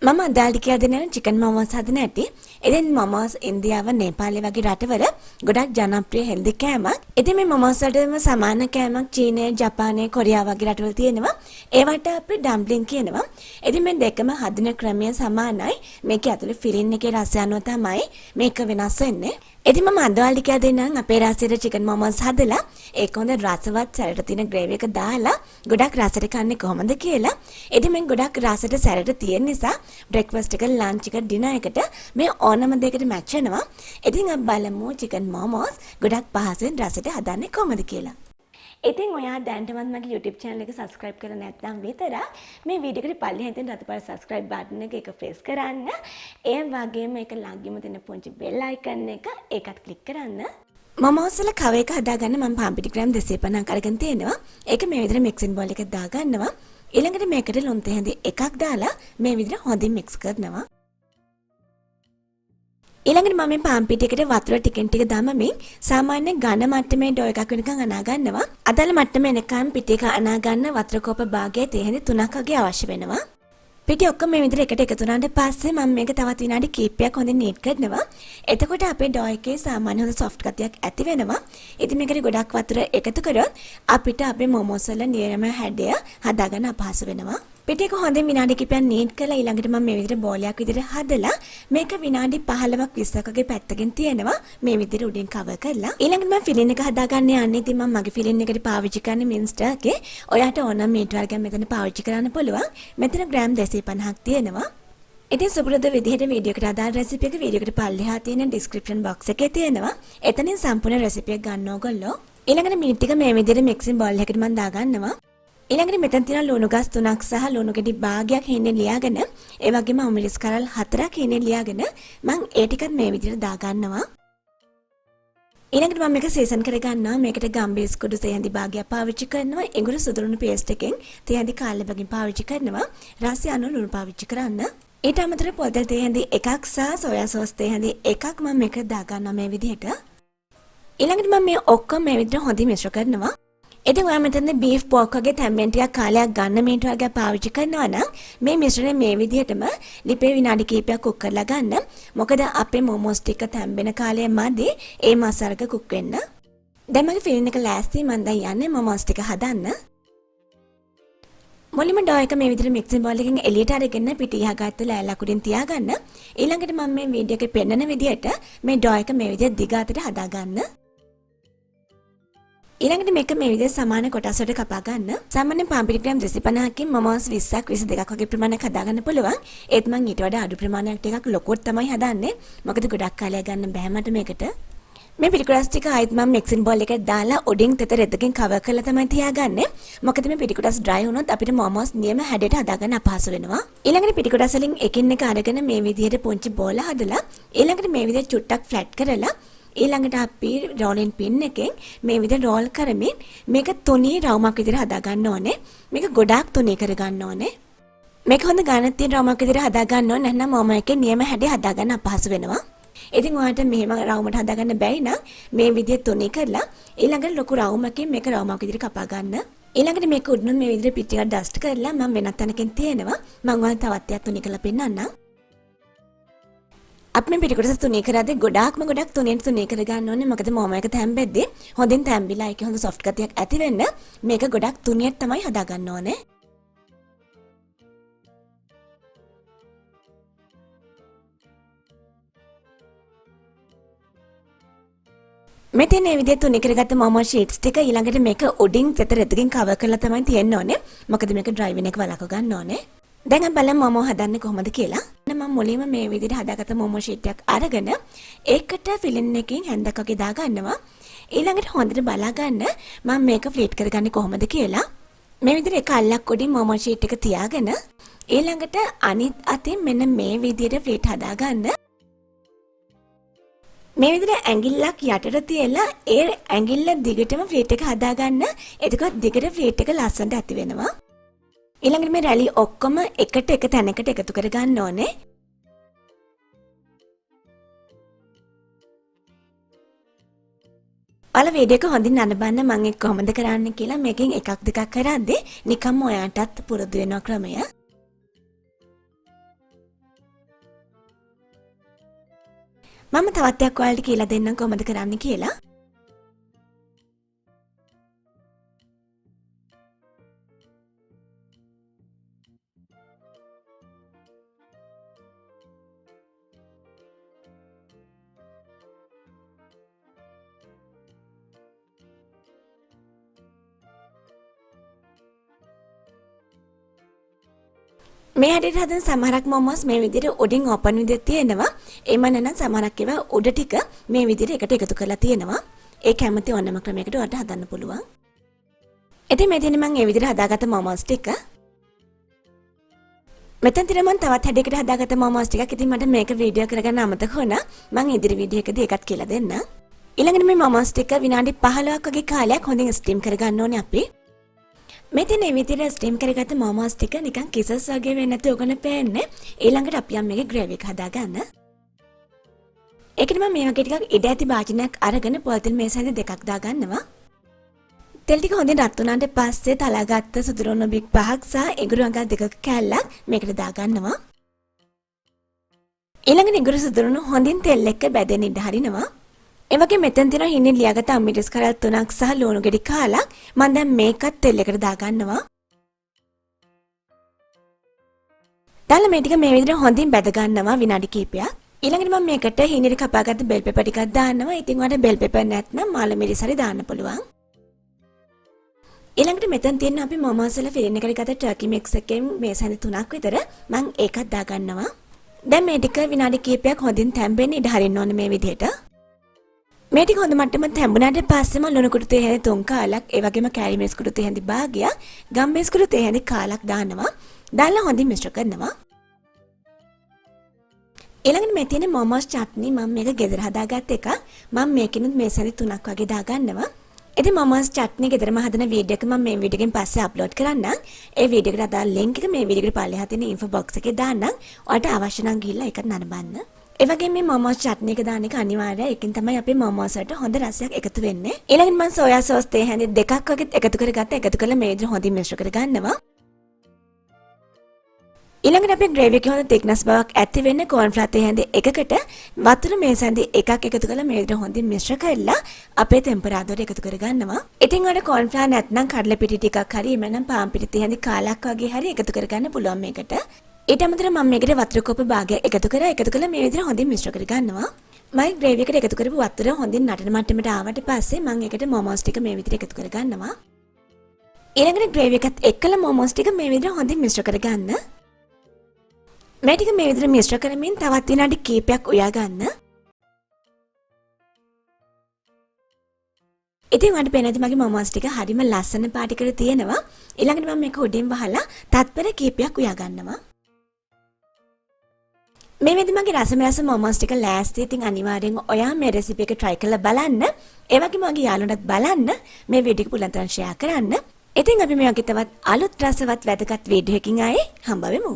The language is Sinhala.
මම අදාළ කියලා දෙන චිකන් මොමෝස් හදන ඇති. ඉතින් මොමෝස් ඉන්දියාව, නේපාලය වගේ රටවල ගොඩක් ජනප්‍රිය හෙල්දි කෑමක්. ඉතින් මේ මොමෝස් වලටම සමාන කෑමක් චීනය, ජපානය, කොරියාව වගේ රටවල තියෙනවා. ඒවට අපි ඩම්ප්ලින් කියනවා. ඉතින් මේ දෙකම හදන ක්‍රමය සමානයි. මේකේ ඇතුලේ ෆිලින් එකේ රසය අනුව තමයි මේක වෙනස් වෙන්නේ. ඉතින් මම අදාළ කියලා දෙන්නම් අපේ රසයට චිකන් මොමෝස් හදලා ඒක හොඳ රසවත් සැරට තියෙන ග්‍රේවි එක දාලා ගොඩක් රසට කන්නේ කොහොමද කියලා. ඉතින් මේ ගොඩක් රසට සැරට තියෙන නිසා බ්‍රෙක්ෆාස්ට් එක, ලන්ච් එක, ඩිනර් එකට මේ ඕනම දෙයකට මැච් වෙනවා. ඉතින් අපි බලමු චිකන් මොමෝස් ගොඩක් පහසුවෙන් රසට හදන්නේ කොහොමද කියලා. ඉතින් ඔයා දැනටමත් මගේ YouTube channel එක subscribe කරලා නැත්නම් විතරක් මේ වීඩියෝ එකට පල්ලෙහාන් තියෙන රතු පාට subscribe button එක press කරන්න. ඒ වගේම ඒක ළඟින්ම තියෙන පුංචි bell icon එක ඒකත් click කරන්න. මොමෝස් වල කව එක හදාගන්න මම පාම්පිටි ග්‍රෑම් 250ක් අරගෙන තියෙනවා. ඒක මේ විදිහට mixing bowl එකකට දාගන්නවා. ඊළඟට මේකට ලුණු තේ එකක් දාලා මේ විදිහට හොඳින් mix කරනවා. ඊළඟට මම මේ පාම්පිටි එකට වතුර ටිකෙන් ටික දාමමින් සාමාන්‍ය ඝන මට්ටමේ ඩෝ එකක් වෙනකන් අනා ගන්නවා. අදාළ මට්ටම එනකන් පිටි එක අනා ගන්න වතුර කෝප භාගයේ තේ 3ක් වගේ අවශ්‍ය වෙනවා. පිටි ඔක්කොම මේ විදිහට එකට එකතු වුණාට පස්සේ මම මේක තවත් විනාඩි කිහිපයක් හොඳින් නීට් කරනවා. එතකොට අපේ ඩෝ එකේ සාමාන්‍ය හොඳ සොෆ්ට් ගතියක් ඇති වෙනවා. ඉතින් මේකට ගොඩක් වතුර එකතු කරොත් අපිට අපේ මොමෝස් වල නියම හැඩය හදාගන්න අපහසු වෙනවා. පිටි එක හොඳින් විනාඩි කිහිපයක් නීට් කරලා ඊළඟට මම මේ විදිහට බෝලයක් විදිහට හදලා මේක විනාඩි 15ක් 20ක් වගේ පැත්තකින් තියෙනවා. මේ විදිහට උඩින් කවර් කරලා ඊළඟට මම ෆිලින් එක හදාගන්න යන්නේ. ඉතින් මම මගේ ෆිලින් එකට පාවිච්චි කරන්නේ මින්ස්ටර් එකේ. ඔයාට ඕන මීටර වර්ගයක් මෙතන පාවිච්චි කරන්න පුළුවන්. මෙතන ග්‍රෑම් 250ක් තියෙනවා. ඉතින් සුපුරුදු විදිහට වීඩියෝ එකට අදාළ රෙසිපි එක වීඩියෝ එකට පල්ලෙහා තියෙන ඩිස්ක්‍රිප්ෂන් බොක්ස් එකේ තියෙනවා. එතනින් සම්පූර්ණ රෙසිපි එක ගන්න ඕගොල්ලෝ. ඊළඟට මීට් ටික මේ විදිහට මික්සින් බෝල් එකකට මම දාගන්නවා. ඊළඟට මෙතන තියෙන ලුණු ගස් 3ක් සහ ලුණු ගෙඩි භාගයක් හින්නේ ලියාගෙන ඒ වගේම උමිලිස් කරල් 4ක් හින්නේ ලියාගෙන මම ඒ ටිකත් මේ විදිහට දාගන්නවා. ඊළඟට මම මේක සීසන් කරගන්නවා. මේකට ගම්බිස් කුඩු තේහඳි භාගයක් පාවිච්චි කරනවා. එඟුරු සුදුරුණු පේස්ට් එකෙන් තේහඳි කාලේ වගේ පාවිච්චි කරනවා. රසය අනුව ලුණු පාවිච්චි කරන්න. ඊට අමතරව පොල් තේහඳි එකක් සහ සෝයා සෝස් තේහඳි එකක් මම මේක දාගන්නවා මේ විදිහට. ඊළඟට මම මේ ඔක්කොම මේ විදිහට හොඳින් මිශ්‍ර කරනවා. ඉතින් ඔයා මෙතන බීෆ් පෝක් වගේ තැම්බෙන් ටිකක් කාලයක් ගන්න මීට වර්ගයක් පාවිච්චි කරනවා නම් මේ මිශ්‍රණය මේ විදිහටම ලිපේ විනාඩි කිහිපයක් කුක් කරලා ගන්න. මොකද අපේ මොමෝස් ටික තැම්බෙන කාලය මදි ඒ මසාලක කුක් වෙන්න. දැන් මගේ ෆිලින් එක ලෑස්ති. මම දැන් යන්නේ මොමෝස් ටික හදන්න. මුලින්ම ඩෝ එක මේ විදිහට මික්සින් බෝල් එකකින් එළියට අරගෙන පිටි යහගත්ත ලෑල්ලක් උඩින් තියාගන්න. ඊළඟට මම මේ වීඩියෝ එකේ පෙන්නන විදිහට මේ ඩෝ එක මේ විදිහට දිග අතට හදාගන්න. ඊළඟට මේක මේ විදිහට සමාන කොටස් වලට කපා ගන්න. සාමාන්‍යයෙන් පාම්පිටි ග්‍රෑම් 250කින් මොමෝස් 20ක් 22ක් වගේ ප්‍රමාණයක් හදාගන්න පුළුවන්. ඒත් මම ඊට වඩා අඩු ප්‍රමාණයක් ටිකක් ලොකුවට තමයි හදන්නේ. මොකද ගොඩක් කාලයක් ගන්න බෑ මට මේකට. මේ පිටිකොටස් ටික ආයෙත් මම මික්සින් බෝල් එකට දාලා උඩින් තෙත රෙද්දකින් කවර් කරලා තමයි තියාගන්නේ. මොකද මේ පිටිකොටස් dry වුණොත් අපිට මොමෝස් නියම හැඩයට හදාගන්න අපහසු වෙනවා. ඊළඟට පිටිකොටස් වලින් එකින් එක අරගෙන මේ විදිහට පුංචි බෝල හදලා ඊළඟට මේ විදිහට චුට්ටක් ෆ්ලැට් කරලා ඊළඟට අපි රෝලින් පින් එකෙන් මේ විදිහට රෝල් කරමින් මේක තුනී රවුමක් විදිහට හදා ගන්න ඕනේ. මේක ගොඩාක් තුනී කර ගන්න ඕනේ. මේක හොඳ ගානක් තියෙන රවුමක් විදිහට හදා ගන්න ඕනේ. නැත්නම් මොමෝ එකේ නියම හැඩය හදා ගන්න අපහසු වෙනවා. ඉතින් ඔයාලට මෙහෙම රවුමකට හදා ගන්න බැයි නම් මේ විදිහට තුනී කරලා ඊළඟට ලොකු රවුමකින් මේක රවුමක් විදිහට කපා ගන්න. ඊළඟට මේක උඩින් මේ විදිහට පිටි ටිකක් ඩස්ට් කරලා මම වෙනත් තැනකින් තියෙනවා. මම ඔයාලට තවත් ටිකක් තුනී කරලා පෙන්නන්නම්. අපි මේ පිටිකොටස තුනී කරද්දී ගොඩක් තුනී කර ගන්න ඕනේ. මොකද මොමෝ එක තැම්බෙද්දී හොඳින් තැම්බිලා ඒකේ හොඳ සොෆ්ට් ගතියක් ඇති වෙන්න මේක ගොඩක් තුනියට තමයි හදා ගන්න ඕනේ. මෙතන මේ විදිහට තුනී කරගත්ත මොමෝ ෂීට්ස් ටික ඊළඟට මේක උඩින් තෙත රෙද්දකින් කවර් කරලා තමයි තියෙන්න ඕනේ. මොකද මේක ඩ්‍රයි වෙන එක වළක්ව ගන්න ඕනේ. දැන් අපි බලමු මොමෝ හදන්නේ කොහොමද කියලා. මම මුලින්ම මේ විදිහට හදාගත්ත මොමෝ ෂීට් එකක් අරගෙන ඒකට ෆිලින් එකකින් හැන්දක් වගේ දා ගන්නවා. ඊළඟට හොඳට බලා ගන්න මම මේක ෆ්ලීට් කරගන්නේ කොහොමද කියලා. මේ විදිහට එක අල්ලක් උඩින් මොමෝ ෂීට් එක තියාගෙන ඊළඟට අනිත් අතින් මෙන්න මේ විදිහට ෆ්ලීට් හදා ගන්න. මේ විදිහට ඇඟිල්ලක් යටට තියලා ඒ ඇඟිල්ල දිගටම ෆ්ලීට් එක හදා ගන්න. එතකොට දිගට ෆ්ලීට් එක ලස්සනට ඇති වෙනවා. ඊළඟට මේ රැලි ඔක්කොම එකට එක තැනකට එකතු කර ගන්න ඕනේ. ඔයාලා වීඩියෝ එක හොඳින් නරඹන්න මම ඒක කොහොමද කරන්නේ කියලා මේකෙන් එකක් දෙකක් කරද්දී නිකම්ම ඔයාටත් පුරුදු වෙන ක්‍රමය. මම තවත් එකක් ඔයාලට කියලා දෙන්නම් කොහොමද කරන්නේ කියලා. මේ හැටියට හදන සමහරක් මොමෝස් මේ විදිහට උඩින් ඕපන් විදිහට තියෙනවා. එම නැත්නම් සමහරක් ඒවා උඩ ටික මේ විදිහට එකට එකතු කරලා තියෙනවා. ඒ කැමති ඕනම ක්‍රමයකට ඔයාලට හදන්න පුළුවන්. ඉතින් මේ තියෙන්නේ මම මේ විදිහට හදාගත්ත මොමෝස් ටික. මෙතන තියෙන මම තවත් හැඩයකට හදාගත්ත මොමෝස් ටිකක්. ඉතින් මට මේක වීඩියෝ කරගන්න අමතක වුණා. මම ඉදිරි වීඩියෝ එකදී ඒකත් කියලා දෙන්නම්. ඊළඟට මේ මොමෝස් ටික විනාඩි 15ක් වගේ කාලයක් හොඳින් ස්ටීම් කරගන්න ඕනේ අපි. මෙතන මේ විදිහට ස්ටීම් කරගත්ත මොමෝස් ටික නිකන් කිසස් වගේ වෙන්නේ නැති ඔගොන පෑන්නේ. ඊළඟට අපි යම් මේකේ ග්‍රේවි එක හදාගන්න. ඒකට මම මේ වගේ ටිකක් ඉඩ ඇති භාජනයක් අරගෙන පොල්තෙල් මේසෙන් දෙකක් දාගන්නවා. තෙල් ටික හොඳින් රත් වුණාට පස්සේ තලාගත්ත සුදුරුණු බික් පහක් සහ ඉඟුරු අඟල් දෙකක කෑල්ලක් මේකට දාගන්නවා. ඊළඟට ඉඟුරු සුදුරුණු හොඳින් තෙල් එක්ක බැදෙන්න ඉඩ හරිනවා. ඒ වගේ මෙතන තියෙන හිණින් ලියාගත්ත අම්මිරිස් කරල් 3ක් සහ ලුණු ගෙඩි කාලක් මම දැන් මේකත් තෙල් එකට දාගන්නවා. දාලා මේ ටික මේ විදිහට හොඳින් බැද ගන්නවා විනාඩි කිහිපයක්. ඊළඟට මම මේකට හිණිරි කපාගත්ත බෙල් පෙපර් ටිකක් දාන්නවා. ඉතින් ඔයාලට බෙල් පෙපර් නැත්නම් මාළු මිරිස් හරි දාන්න පුළුවන්. ඊළඟට මෙතන තියෙන අපි මොමෝස් වල ෆිලින් එකට ගත්ත ටර්කි මික්ස් එකෙන් මේ සැඳි 3ක් විතර මම ඒකත් දාගන්නවා. දැන් මේ ටික විනාඩි කිහිපයක් හොඳින් තැම්බෙන්න ඉඩ හරින්න ඕනේ මේ විදිහට. මේ ටික හොඳ මට්ටමට තැඹුණාට පස්සේම ලුණු කුඩු තේ හැඳි 3 කාලක්, ඒ වගේම කැරි මිරිස් කුඩු තේ හැඳි භාගයක්, ගම්මිරිස් කුඩු තේ හැඳි කාලක් දානවා. දාලා හොඳින් මිශ්‍ර කරනවා. ඊළඟට මේ තියෙන මොමෝස් චට්නි මම මේක ගෙදර හදාගත්ත එක. මම මේකිනුත් මේ සැරේ 3ක් වගේ දාගන්නවා. ඉතින් මොමෝස් චට්නි ගෙදරම හදන වීඩියෝ එක මම මේ වීඩියෝ එකෙන් පස්සේ අප්ලෝඩ් කරන්නම්. ඒ වීඩියෝ එකට අදාළ ලින්ක් එක මේ වීඩියෝ එකට පල්ලෙහා තියෙන ඉන්ෆෝ බොක්ස් එකේ දාන්නම්. ඔයාලට අවශ්‍ය නම් ගිහිල්ලා ඒකට නරඹන්න. ඒ වගේම මේ මොමෝස් චට්නි එක දාන එක අනිවාර්යයි. ඒකෙන් තමයි අපේ මොමෝස් වලට හොඳ රසයක් එකතු වෙන්නේ. ඊළඟට මම සෝයා සෝස් තේ හැඳි දෙකක් වගේ එකතු කරගත්ත. එකතු කරලා මේ විදිහට හොඳින් මිශ්‍ර කරගන්නවා. ඊළඟට අපි ග්‍රේවි එකේ හොඳ thickness බවක් ඇති වෙන්න corn flour තේ හැඳි එකකට වතුර මේස හැඳි එකක් එකතු කරලා මේ විදිහට හොඳින් මිශ්‍ර කරලා අපේ ටෙම්පරාදුවට එකතු කරගන්නවා. ඉතින් ඔයාලට corn flour නැත්නම් කඩල පිටි ටිකක් හරි එමනම් පාන් පිටි තේ හැඳි කාලක් වගේ හරි එකතු කරගන්න පුළුවන් මේකට. ඊට අමතරව මම මේකට වතුර කෝප භාගයක් එකතු කරලා මේ විදිහට හොඳින් මිශ්‍ර කරගන්නවා. මම ග්‍රේවි එකට එකතු කරපු වතුර හොඳින් නටන මට්ටමට ආවට පස්සේ මම ඒකට මොමෝස් ටික මේ විදිහට එකතු කරගන්නවා. ඊළඟට ග්‍රේවි එකත් එක්කලා මොමෝස් ටික මේ විදිහට හොඳින් මිශ්‍ර කරගන්න. මේ ටික මේ විදිහට මිශ්‍ර කරමින් තවත් විනාඩි කිහිපයක් උයා ගන්න. ඉතින් ඔයාලට පේනද මගේ මොමෝස් ටික හරිම ලස්සන පාටිකට තියෙනවා. ඊළඟට මම මේක උඩින් වහලා තත්පර කිහිපයක් උයා ගන්නවා. මේ විදිහට මගේ රස මොමෝස් ටික ලෑස්ති. ඉතින් අනිවාර්යෙන් ඔයා මේ රෙසිපි එක try කරලා බලන්න. ඒ වගේම මගේ යාළුවන්ටත් බලන්න. මේ වීඩියෝ එක පුළුවන් තරම් share කරන්න. ඉතින් අපි මේ වගේ තවත් අලුත් රසවත් වැදගත් වීඩියෝ එකකින් ආයේ හම්බ වෙමු.